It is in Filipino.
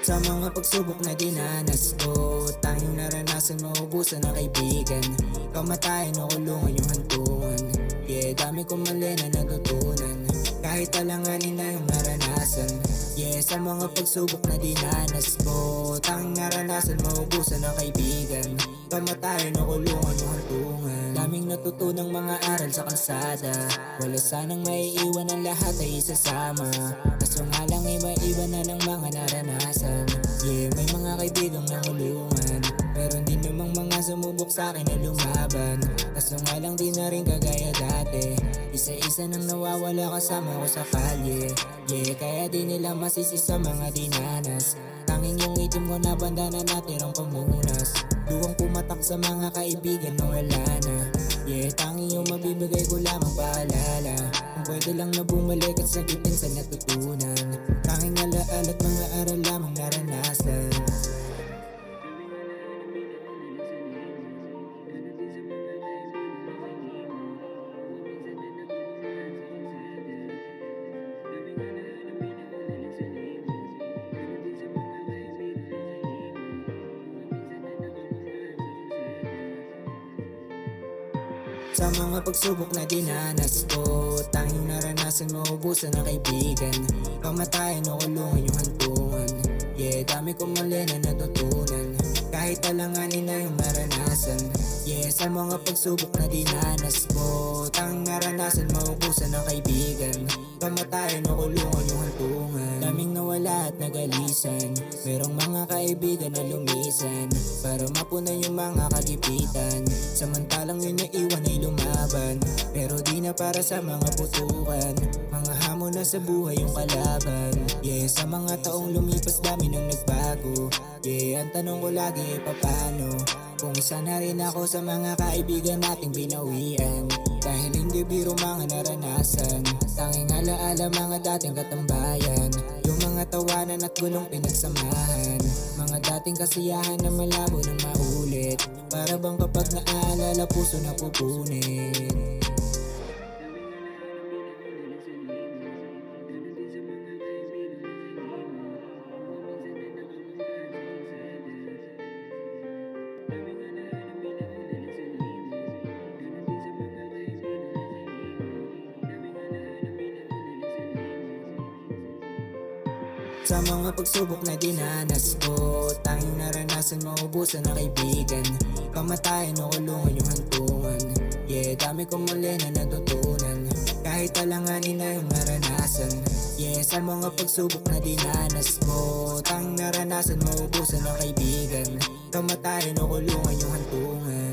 Sa mga pagsubok na dinanas ko, tanging naranasan maubusan ng kaibigan. Kamatayan o kulungan yung hantungan. Yeah, dami kong mali na natutunan, kahit alanganin na yung naranasan. Yeah, sa mga pagsubok na dinanas ko, tanging naranasan maubusan ng kaibigan. Kamatayan o kulungan yung hantungan. Daming natutunang mga aral sa kalsada, wala sanang maiiwan, ang lahat ay isasama. Kaso nga lang iba-iba na ng mga naranasan. Yeah, may mga kaibigang nangulungan, meron din namang mga sumubok sa'kin na lumaban. Kaso nga lang di na rin kagaya dati, isa-isa nang nawawala kasama ko sa kalye. Yeah, kaya di nila masisi sa mga dinanas. Tanging yung itim ko na banda na natirang pamunas. Luwang pumatak sa mga kaibigan na wala na. Yeah, tanging yung mabibigay ko lamang paalala, kung pwede lang na bumalik at sagutin sa natutunan. Tanging alaala at mga aral lamang naranasan. Sa mga pagsubok na dinanas ko, tanging naranasan maubusan ng kaibigan. Kamatayan o kulungan yung hantungan. Yeah, dami kong mali na natutunan, kahit alanganin na yung naranasan. Yeah, sa mga pagsubok na dinanas ko, tanging naranasan maubusan ng kaibigan. Kamatayan o kulungan yung hantungan. Daming nawala at nagalisan, merong mga kaibigan na lumisan para mapunan yung mga kagipitan. Samantalang yun na iwan ay lumaban, pero di na para sa mga putukan. Mga hamon na sa buhay yung kalaban. Yeah, sa mga taong lumipas dami nang nagbago. Yeah, ang tanong ko lagi paano, kung sana rin ako sa mga kaibigan nating binawian. Dahil hindi biro mga naranasan, tanging alaala mga dating katambayan. Yung mga tawanan at gulong pinagsamahan, mga dating kasiyahan na malabo nang maulit. Para bang kapag naaalala puso na pupunit. Sa mga pagsubok na dinanas ko, tanging naranasan maubusan ng kaibigan. Kamatayan o kulungan yung hantungan. Yeah, dami kong mali na natutunan, kahit alanganin na yung naranasan. Yeah, sa mga pagsubok na dinanas ko, tanging naranasan maubusan ng kaibigan. Kamatayan o kulungan yung hantungan.